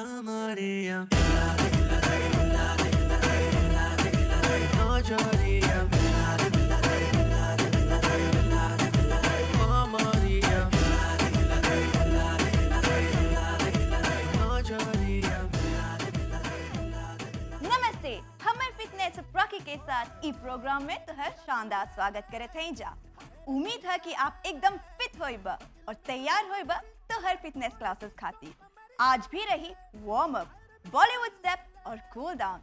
Maria, no Maria, oh Maria, no Maria. नमस्ते, हमर fitness प्रॉकी के साथ ई प्रोग्राम में तोहर शानदार स्वागत करे थे जा। उम्मीद है कि आप एकदम फिट होइबा और तैयार होइबा तोहर फिटनेस क्लासेस खातिर। आज भी रही वार्म अप, बॉलीवुड स्टेप और कूल डाउन।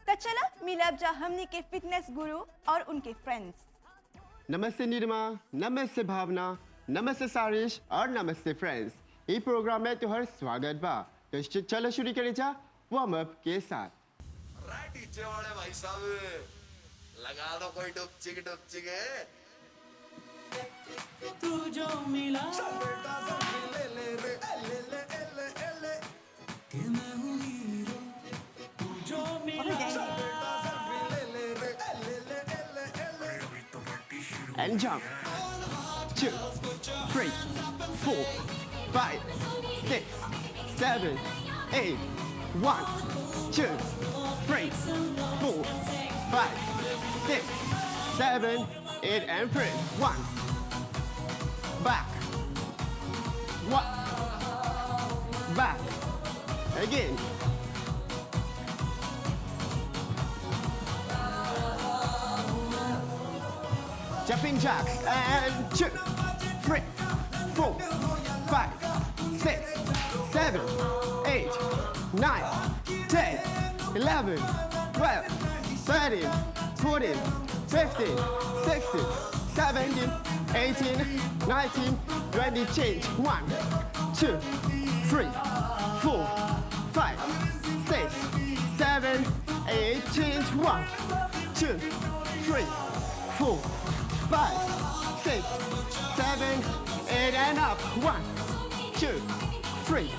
तो चला मिलब जा हमनी के फिटनेस गुरु और उनके फ्रेंड्स। नमस्ते निरमा, नमस्ते भावना, नमस्ते सारिश और नमस्ते फ्रेंड्स। ये प्रोग्राम में तुम्हारा स्वागत बा। तो चलो शुरू करें जा वार्म अप के साथ। टीचर वाले भाई साहब लगा दो कोई डुपचिक है। तू जो मिला ले ले कि मैं हूँ हीरो, तू जो मिला And jump. 2, 3, 4, 5, 6, 7, 8, 1, 2, 3, 4, 5, 6, 7, 8, and 3. 1. Back. 1. Back. Again. Jumping jacks and 2, 3, 4, 5, 6, 7, 8, 9, 10, 11, 12, 13, 14, 15, 16, 17, 18, 19, 20, change. 1, 2, 3, 4, 5, 6, 7, 8, change. 1, 2, 3, 4, 5, 6, 7, 8, and up. 1, 2, 3,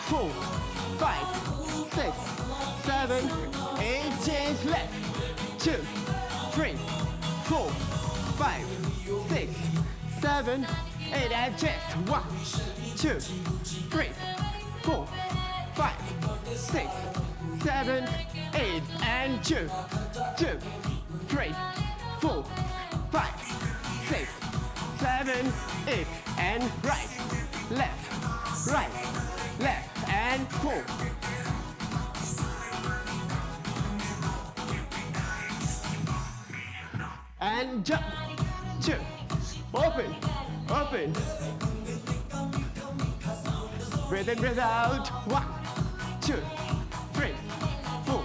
4, 5, 6, 7, 8, change. Left. 2, 3, 4, 5, 6, 7, 8, and chest. 1, 2, 3, 4, 5, 6, 7, 8, and 2, 2, 3, 4, 5, 6, 7, 8, and right, left, and 4. And jump. 2. Open. Breathe in, breathe out. 1, 2, 3, 4,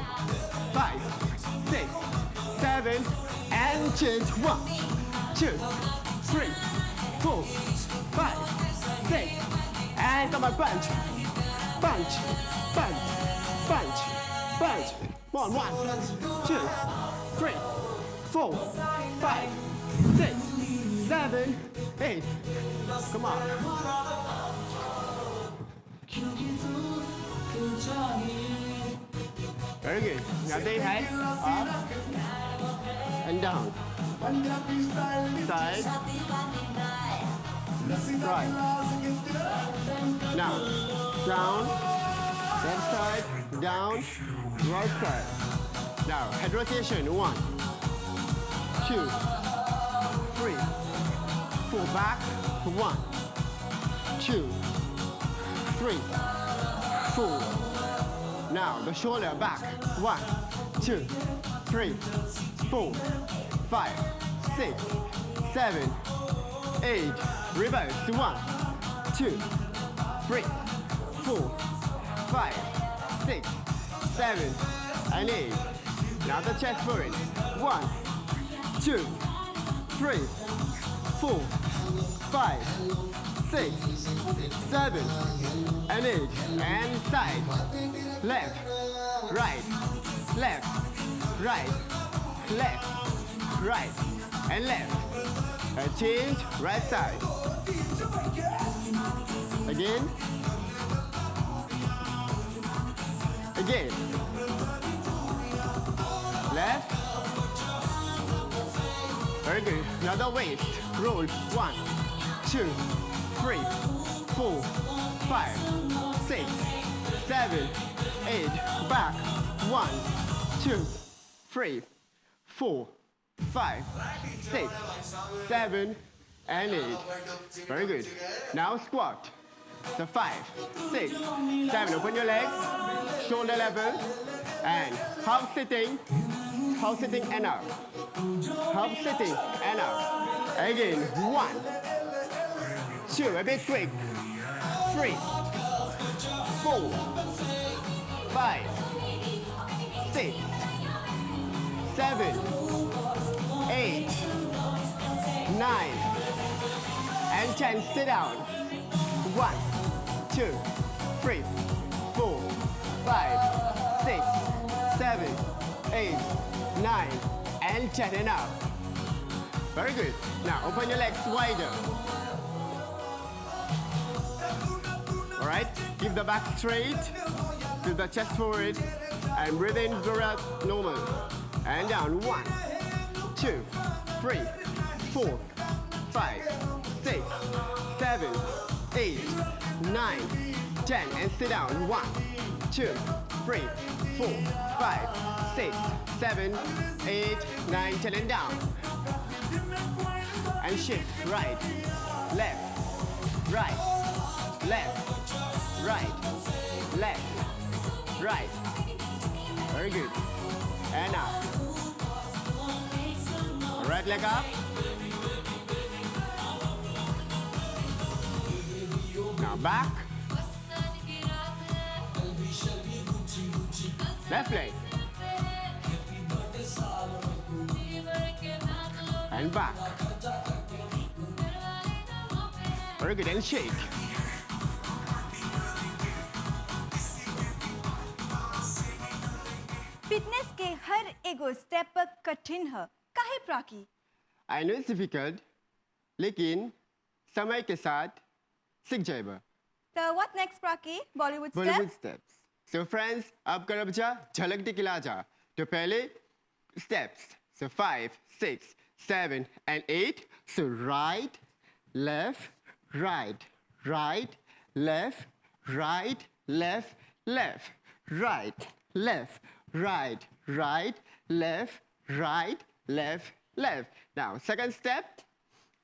5, 6, 7, and change. 1, 2, 3, 4, 5, 6, and come on, punch. Come on, 1, 2, 3, 4, 5, 6, 7, 8. Come on. Very good. Now they head up and down. Side. Right. Now, down, left side, down, right side. Now, head rotation. 1, 2, 3, 4, back. 1, 2, 3, 4. Now, the shoulder back. 1, 2, 3, 4, 5, 6, 7, 8. Reverse. 1, 2, 3, 4, 5, 6, 7, and 8. Now the chest forward. 1, 2, 3, 4, 5, 6, 7, and 8. And side. Left, right, left, right, and left. A change, right side. Again. Left. Very good. Another waist. Roll. 1, 2, 3, 4, 5, 6, 7, 8, back. 1, 2, 3, 4, 5, 6, 7, and 8. Very good. Now squat. So 5, 6, 7. Open your legs, shoulder level, and half sitting and up. Half sitting and up. Again, 1, 2, a bit quick. 3, 4, 5, 6, 7, 8, 9, and 10. Sit down. 1, 2, 3, 4, 5, 6, 7, 8, 9, and 10 and up. Very good. Now open your legs wider. All right. Keep the back straight. Keep the chest forward. And breathe in, breathe out, normal. And down. 1, 2, 3, 4, 5, 6, 7, 8, 9, 10. And sit down. 1, 2, 3, 4, 5, 6, 7, 8, 9, 10. And down. And shift. Right, left, right, left, right, left, right. Very good. And up. Right leg up. Now back. Left leg. And back. Very good. And shake. Fitness के हर एगो step कठिन है काहे प्राकी I know it's difficult, लेकिन समय के साथ सीख जाएगा. तो व्हाट नेक्स्ट प्राकी Bollywood Bollywood step steps. So friends, अब करब जा झलक दिखला जा. तो पहले steps. So 5, 6, 7, and 8. So right, left, right, right, left, right, left, left, right, left, right, right, left, right, left, left. Now second step,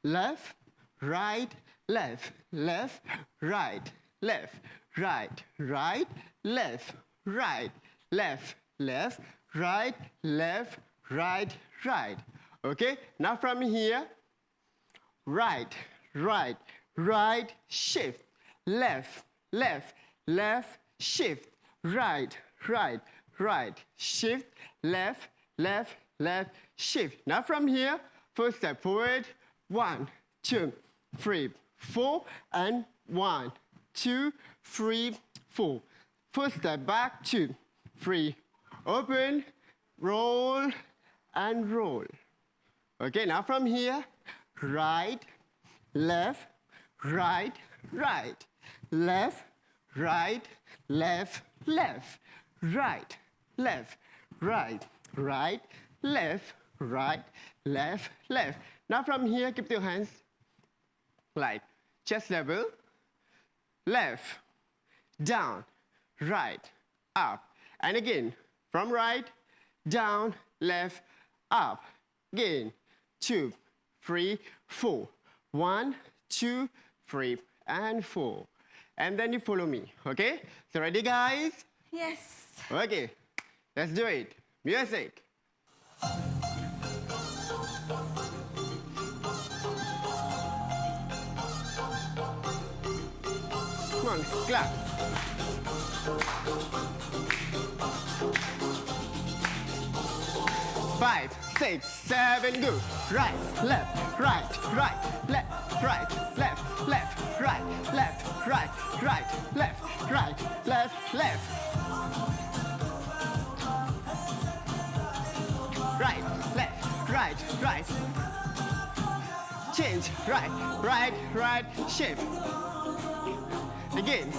left, right, left, left, right, left, right, right, left, right, left, left, right, left, right, right. Okay, now from here, right, right, right, shift, left, left, left, shift, right, right, right, shift, left, left, left, shift. Now from here, first step forward, 1, 2, 3, 4, and 1, 2, 3, 4. First step back, 2, 3, open, roll, and roll. Okay, now from here, right, left, right, right, left, right, left, left, right, left, right, right, left, right, left, left. Now from here, keep your hands like chest level, left, down, right, up. And again, from right, down, left, up. Again, 2, 3, 4. 1, 2, 3, and 4. And then you follow me, okay? So ready, guys? Yes. Okay, let's do it. Music. Come on, clap. Five, 6, 7, go. Right, left, right, right, left, right, left, left, right, left, right, right, left, right, left, left. Right, left, right, right. Change, right, right, right, shift. Again.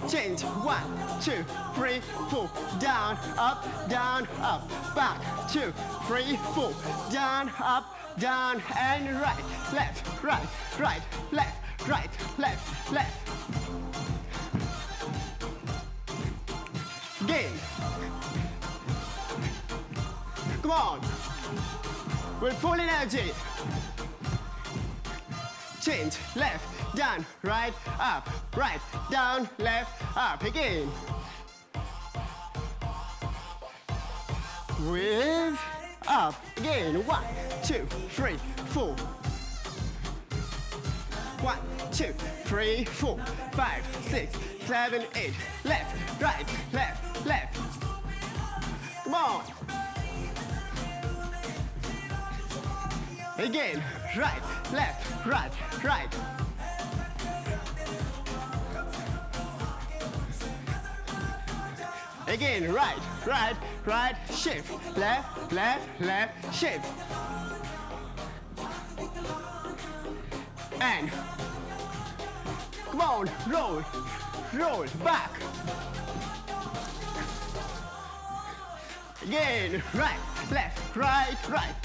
Change, 1, 2, 3, 4, down, up, back, 2, 3, 4, down, up, down and right, left, right, right, left, right, left, left. Again. Come on. With full energy. Change, left, down, right, up, right, down, left, up. Again. With up. Again. 1, 2, 3, 4. 1, 2, 3, 4, 5, 6, 7, 8. Left, right, left, left. Come on. Again, right, left, right, right. Again, right, right, right, shift. Left, left, left, shift. And come on, roll, roll, back. Again, right, left, right, right.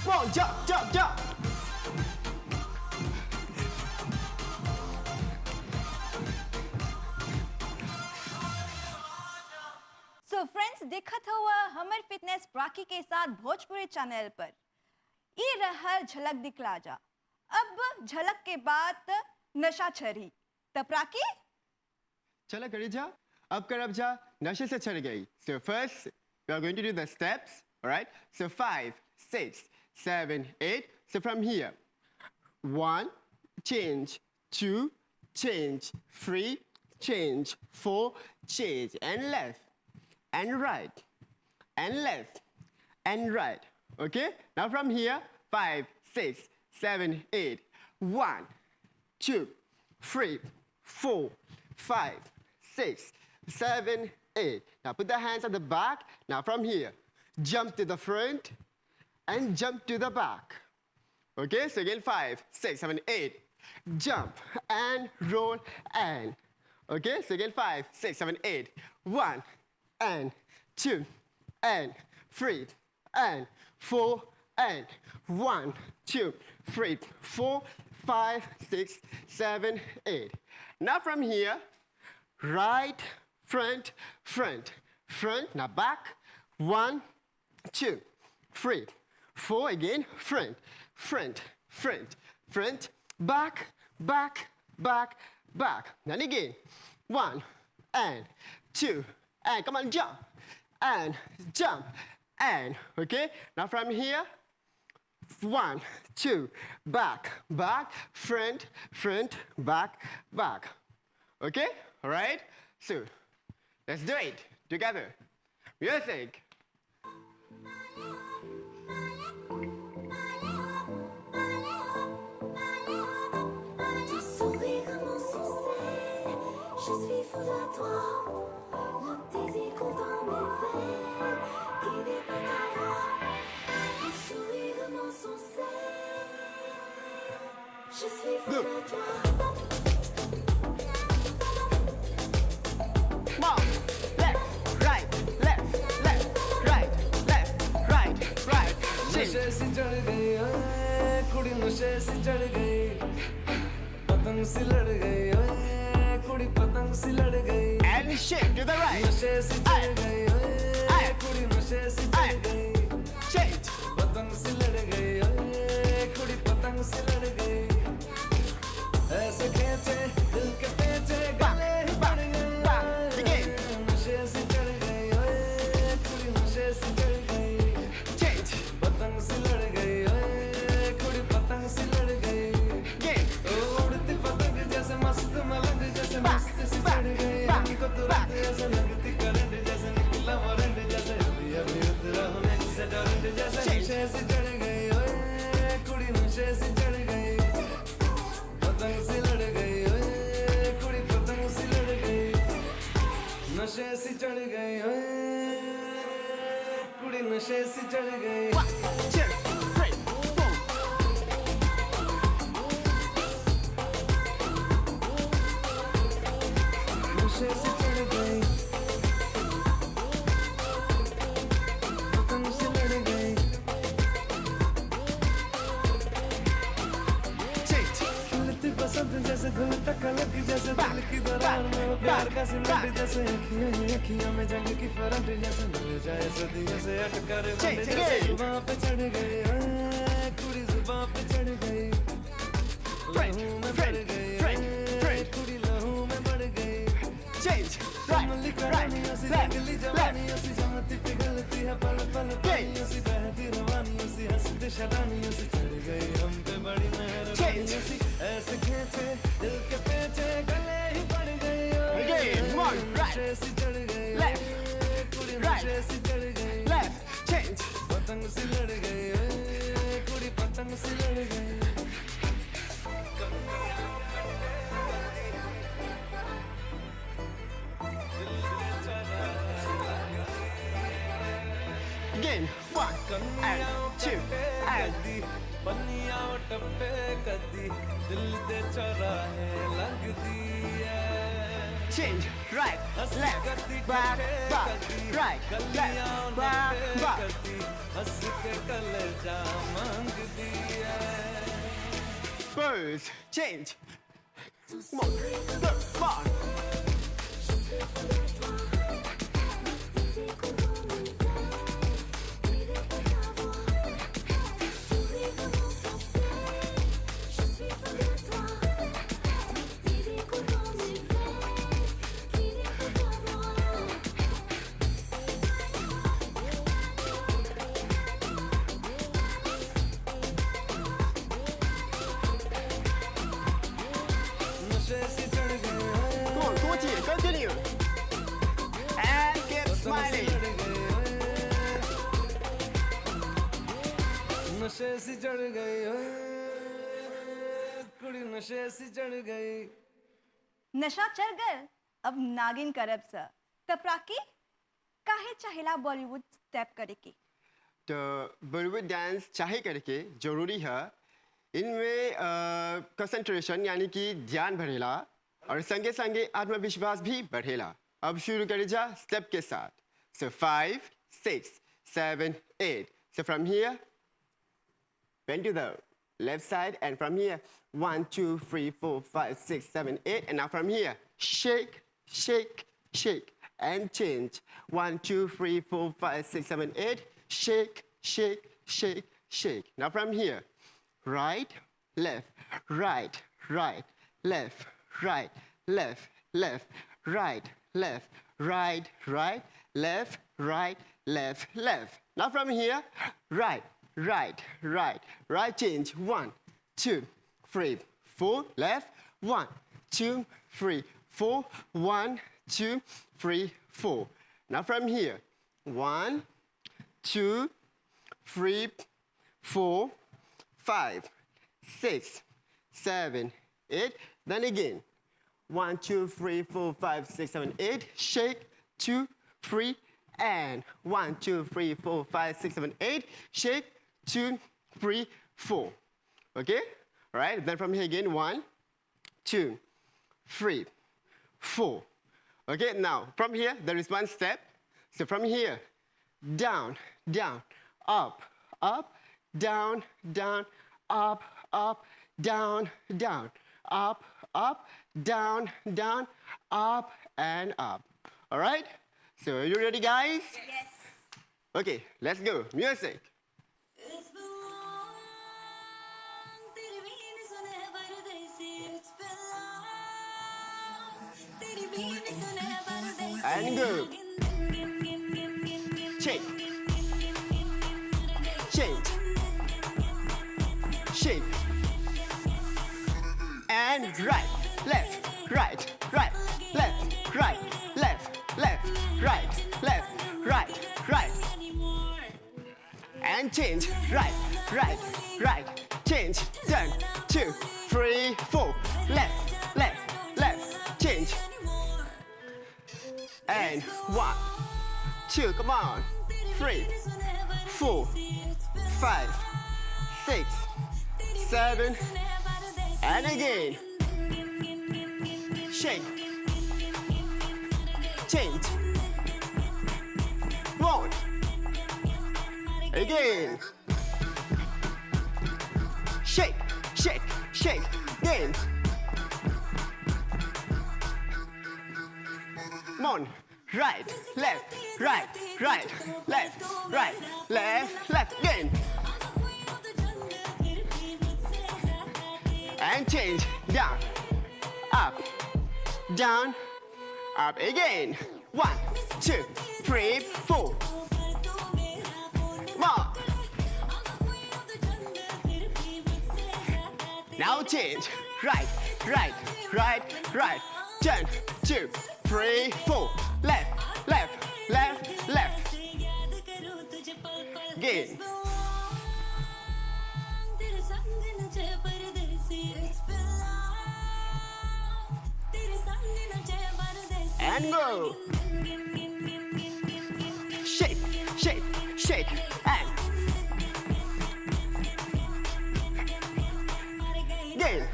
Come on, jump, jump, jump. So friends, देखत हुआ हमर fitness प्राकी के साथ Bhojpuri channel पर ई रहल झलक दिखला जा। अब झलक के बाद नशा छरी त प्राकी चला करी जा, अब करब जा, नशे से चढ़ गई. So first, we are going to do the steps, all right? So 5, 6, 7, 8. So from here, 1, change, 2, change, 3, change, 4, change, and left, and right, and left, and right. Okay? Now from here, 5, 6, 7, 8. 1, 2, 3, 4, 5, 6, 7, 8. Now put the hands at the back. Now from here, jump to the front and jump to the back. Okay, so again 5, 6, 7, 8. Jump and roll and. Okay, so again 5, 6, 7, 8. 1 and 2 and 3 and 4 and 1, 2, 3, 4, 5, 6, 7, 8. Now from here, right, front, front, front. Now back. 1, 2, 3, 4. Again, front, front, front, front, back, back, back, back. Then again, 1 and 2 and come on, jump and jump and. Okay. Now from here, 1, 2, back, back, front, front, back, back. Okay? All right? So, let's do it together. Music. Tu sourires mon succès, je suis fou de toi. Le désir coule dans mes veines, guidé par ta voix. Tu sourires mon succès, je suis fou de toi. Come on. Left, right, left, left, right, left, right, right. Sing. नशे से चढ़ गई ओए कुड़ी नशे से चढ़ गई पतंग सी लड़ गई ओए कुड़ी पतंग सी लड़ गई And shake to the right. नशे से चढ़ गई ओए कुड़ी नशे से चढ़ गई Change. पतंग सी लड़ गई ओए कुड़ी पतंग सी लड़ गई ऐसे खेचे दिल के पेचे गले ही बढ़ back, गए again. नशे से चढ़ गई ओए कुड़ी नशे से चढ़ गई Change. पतंग सी लड़ गई ओए कुड़ी पतंग सी लड़ गई Again. उड़ती पतंग जैसे मस्त मलंग जैसे मस्त सी चढ़ गई हमको तुरंत ऐसे लगती करंट जैसे निकला वारंट जैसे अभी अभी उतरा हूँ नेक्स्ट से टोरेंट जैसे नशे से चढ़ गई ओए कुड़ी नशे से चढ़ गई पतंग सी लड़ गई ओए कुड़ी पतंग सी लड़ गई नशे से चढ़ गई ओए कुड़ी नशे से चढ़ गई 1, 2, 3, 4. नशे से चढ़ गई बुलंद जैसे धुन तक लग जैसे दिल की दरार में वो प्यार का सीमेंट जैसे अखियां ही अखियां में जंग की फरंट जैसे मिल जाए सदियों से अटकर बंद जैसे जुबां पे चढ़ गई कुड़ी जुबां पे चढ़ गई लहू में बढ़ गई कुड़ी लहू में बढ़ गई change, कमली right, कहानियों से left, जंगली left, जवानियों से जमती पिघलती है पल पल पानियों से बहती रवानियों से हंसती शरानियों से चढ़ गई हम पे बड़ी मेहरबानियों से ऐसे खेचे दिल के पेचे गले ही पड़ गई Again, come on, right, नशे से चढ़ गई left, कुड़ी right, नशे से चढ़ गई left, change. पतंग से लड़ गई कुड़ी पतंग से लड़ गई Again, 1 and 2 and बनिया टप्पे कदी दिल दे चौराहे लगदी है change, right, left, back, back, right, left, back, back. हंस के कलेजा मांगदी है Pose, change. Come on, go, come on. नशे से चढ़ गए Come on, continue. And keep smiling. नशे से चढ़ गई कुड़ी नशे से चढ़ गई नशा चढ़ गए अब नागिन करब सर तपराकी काहे चाहेला बॉलीवुड स्टेप करे की तो बॉलीवुड डांस चाहे करके जरूरी है इनमें कंसंट्रेशन यानी कि ध्यान बढ़ेला और संगे संगे आत्मविश्वास भी बढ़ेला अब शुरू करें जा स्टेप के साथ so 5 6 7 8 so from here bend to the left side and from here 1 2 3 4 5 6 7 8 and now from here shake shake shake and change 1 2 3 4 5 6 7 8 shake shake shake shake now from here right left right right left right left left right left right right left right left left now from here right right right right change 1 2 3 4 left 1 2 3 4 1 2 3 4 now from here 1 2 3 4 5 6 7 8 then again 1 2 3 4 5 6 7 8 shake 2 3 and 1 2 3 4 5 6 7 8 shake 2 3 4 okay all right then from here again 1 2 3 4 okay now from here there is one step so from here down down up up down down up up down down up up down down up and up all right so are you ready guys yes okay let's go music It's been long, तेरी been सुने परदेसी. It's been long, तेरी been सुने परदेसी. and go shake shake shake and right left right right left right left left right left right right and change right right right change turn 2 3 4 left left left change and 1 2 come on 3 4 5 6 7 and again shake change 1 again shake shake shake again Come on. Right, left, right, right, left, right, left, left. Again. And change. Down, up, down, up again. 1, 2, 3, 4. More. Now change. Right, right, right, right. Turn. 2, 3, 4. Left, left, left, left. Again. And go. Shake, shake, shake, and again.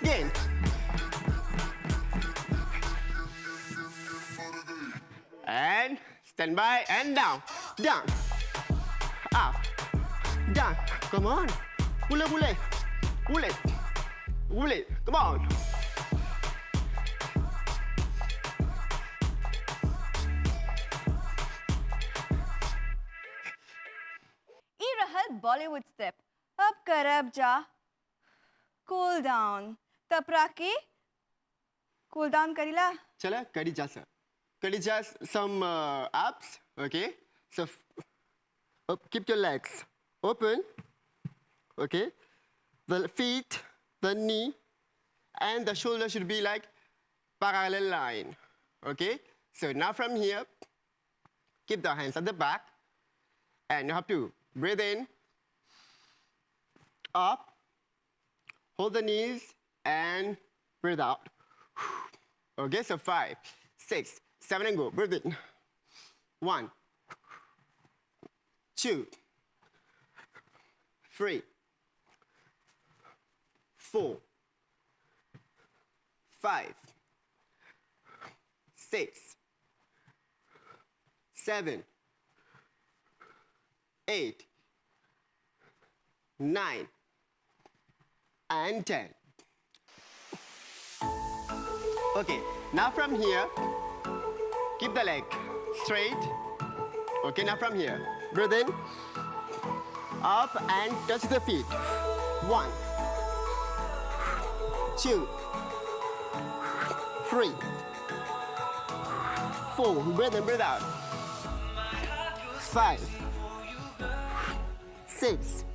Again. And stand by and down, down, up, down. Come on. Pull it, pull it, pull it, pull it. Come on. ई रहल Bollywood step. अब करब जा cool down. तब Rakhi cool down करीला। Chala, Kadijasa. Kadijas, some abs, okay? So, keep your legs open, okay? The feet, the knee, and the shoulder should be like parallel line, okay? So now from here, keep the hands at the back, and you have to breathe in, up, hold the knees, and breathe out. Okay, so 5, 6, 7, and go. Breathe in. 1, 2, 3, 4, 5, 6, 7, 8, 9, and 10. Okay, now from here, keep the leg straight. Okay, now from here, breathe in, up and touch the feet. 1, 2, 3, 4, breathe in, breathe out. 5, 6,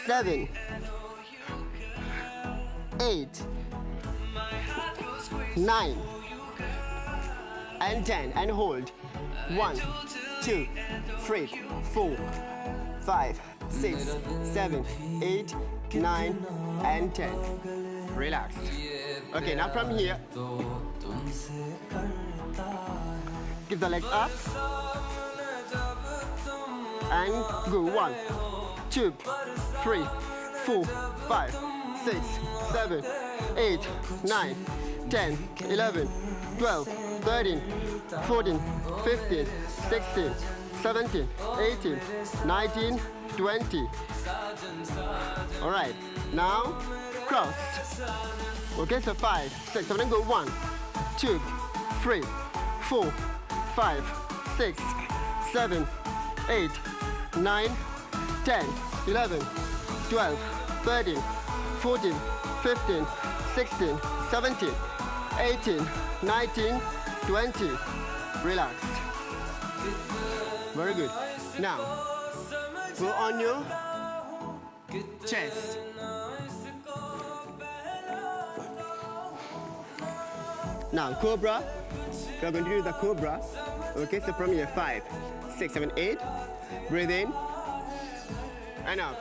7, 8, 9, and 10, and hold. 1, 2, 3, 4, 5, 6, 7, 8, 9, and 10. Relax. Okay, now from here, keep the legs up and go. 1, 2, 3, 4, 5, 6, 7, 8, 9, 10, 11, 12, 13, 14, 15, 16, 17, 18, 19, 20. All right, now cross. Okay, so 5, 6, 7, and go. 1, 2, 3, 4, 5, 6, 7, 8, 9, 10, 11, 12, 13, 14, 15, 16, 17, 18, 19, 20. Relax. Very good. Now, go on your chest. Now, cobra. We are going to do the cobra. Okay, so from here, 5, 6, 7, 8. Breathe in and up.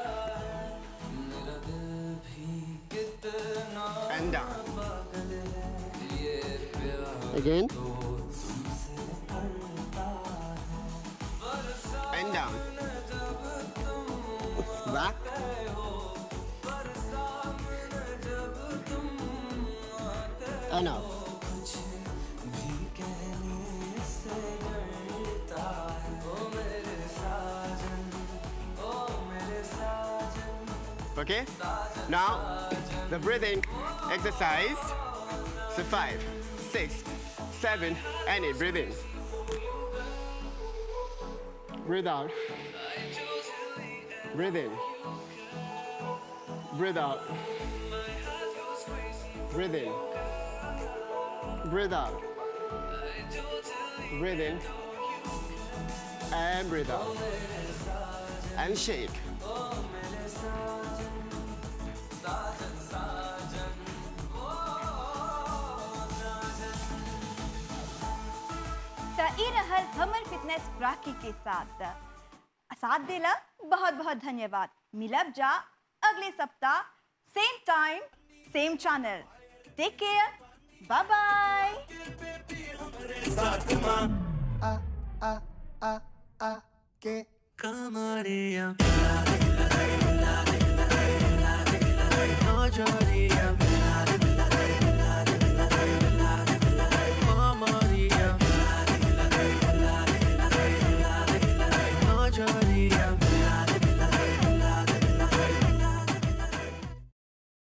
And down. Again. And down. Back. And up. Okay? Now, the breathing exercise. So 5, 6, 7, and 8. Breathe in. Breathe out. Breathe in. Breathe out. Breathe in. Breathe out. Breathe in. And breathe out. And shake. ई रहल हमर fitness राखी के साथ देला बहुत बहुत धन्यवाद। मिलब जा अगले सप्ताह same time same channel. Take care, bye bye. Kamaria,